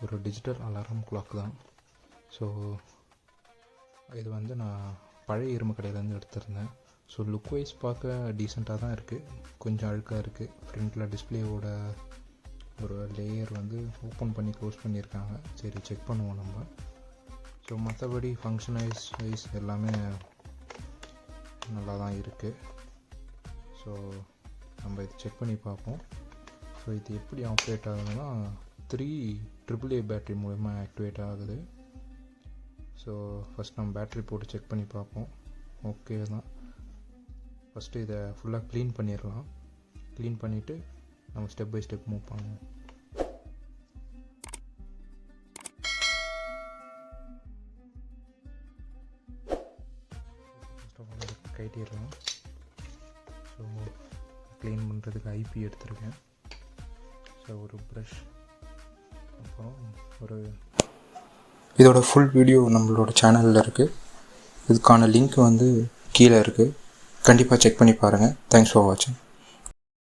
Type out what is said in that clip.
ஒரு digital alarm clock தான். So இது வந்து நான் பழைய இரும்பு கடையிலேருந்து எடுத்திருந்தேன். ஸோ லுக் வைஸ் பார்க்க டீசெண்டாக தான் இருக்குது, கொஞ்சம் அழுக்காக இருக்குது. ஃப்ரண்ட்டில் டிஸ்பிளேவோட ஒரு லேயர் வந்து ஓப்பன் பண்ணி க்ளோஸ் பண்ணியிருக்காங்க. சரி, செக் பண்ணுவோம் நம்ம. ஸோ மற்றபடி வைஸ் எல்லாமே நல்லா தான் இருக்குது. ஸோ நம்ம இது செக் பண்ணி பார்ப்போம். ஸோ இது எப்படி ஆப்ரேட் ஆகுதுன்னா 3 AAA பேட்ரி மூலமா ஆக்டிவேட் ஆகுது. ஸோ ஃபஸ்ட் நம்ம பேட்ரி போட்டு செக் பண்ணி பார்ப்போம். ஓகே தான். ஃபஸ்ட்டு இதை ஃபுல்லாக க்ளீன் பண்ணிடலாம். க்ளீன் பண்ணிவிட்டு நம்ம ஸ்டெப் பை ஸ்டெப் மூவ் பண்ணுவோம். ஃபஸ்ட் ஆஃப் ஆல் கைட்டிடலாம். ஸோ க்ளீன் பண்ணுறதுக்கு ஐபி எடுத்துருக்கேன். ஸோ ஒரு ப்ரஷ், அப்புறம் இதோட ஃபுல் வீடியோ நம்மளோட சேனலில் இருக்குது. இதுக்கான லிங்க் வந்து கீழே இருக்குது. கண்டிப்பாக செக் பண்ணி பாருங்கள். தேங்க்ஸ் ஃபார் வாட்சிங்.